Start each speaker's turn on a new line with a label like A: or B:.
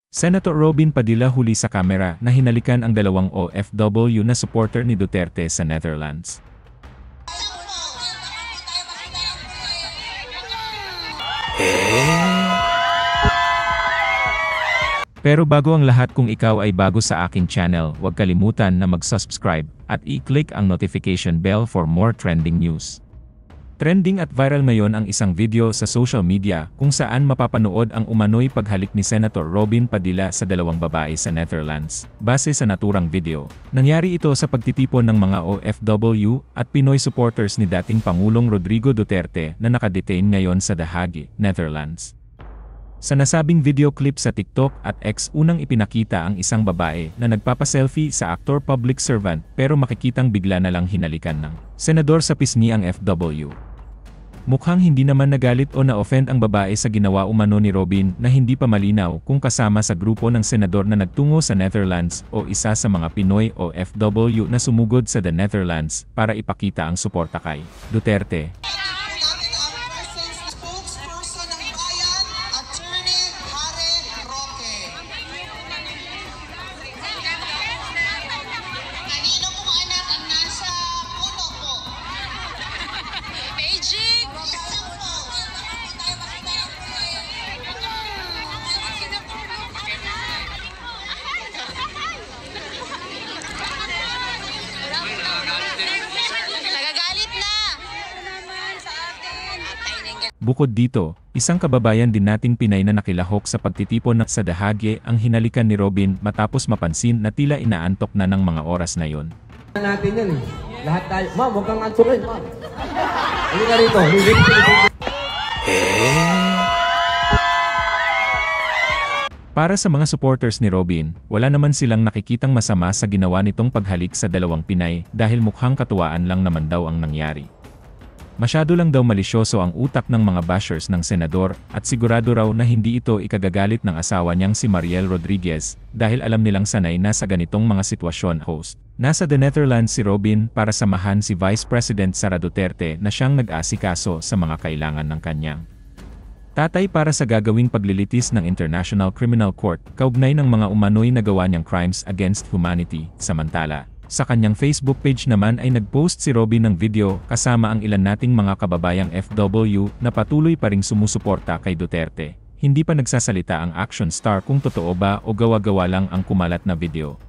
A: Senator Robin Padilla huli sa kamera na hinalikan ang dalawang OFW na supporter ni Duterte sa Netherlands. Pero bago ang lahat, kung ikaw ay bago sa aking channel, huwag kalimutan na mag-subscribe at i-click ang notification bell for more trending news. Trending at viral ngayon ang isang video sa social media kung saan mapapanood ang umano'y paghalik ni Senator Robin Padilla sa dalawang babae sa Netherlands. Base sa naturang video, nangyari ito sa pagtitipon ng mga OFW at Pinoy supporters ni dating Pangulong Rodrigo Duterte na nakadetain ngayon sa The Hague, Netherlands. Sa nasabing video clip sa TikTok at X, unang ipinakita ang isang babae na nagpapaselfie sa actor public servant pero makikitang bigla na lang hinalikan ng senador sa pisngi ang FW. Mukhang hindi naman nagalit o na-offend ang babae sa ginawa umano ni Robin na hindi pa malinaw kung kasama sa grupo ng senador na nagtungo sa Netherlands o isa sa mga Pinoy o OFW na sumugod sa The Netherlands para ipakita ang suporta kay Duterte. Bukod dito, isang kababayan din nating Pinay na nakilahok sa pagtitipon sa The Hague ang hinalikan ni Robin matapos mapansin na tila inaantok na ng mga oras na yon.
B: Natin yan eh. Lahat tayo. Ma'am, huwag kang antukin, ma'am. Hindi ka rito.
A: Para sa mga supporters ni Robin, wala naman silang nakikitang masama sa ginawa nitong paghalik sa dalawang Pinay dahil mukhang katuwaan lang naman daw ang nangyari. Masyado lang daw malisyoso ang utak ng mga bashers ng senador at sigurado raw na hindi ito ikagagalit ng asawa niyang si Mariel Rodriguez dahil alam nilang sanay na sa ganitong mga sitwasyon. Host. Nasa The Netherlands si Robin para samahan si Vice President Sara Duterte na siyang nag-asikaso sa mga kailangan ng kanyang tatay para sa gagawing paglilitis ng International Criminal Court kaugnay ng mga umano'y nagawa niyang crimes against humanity. Samantala, sa kanyang Facebook page naman ay nagpost si Robin ng video kasama ang ilan nating mga kababayang FW na patuloy pa ring sumusuporta kay Duterte. Hindi pa nagsasalita ang action star kung totoo ba o gawa-gawa lang ang kumalat na video.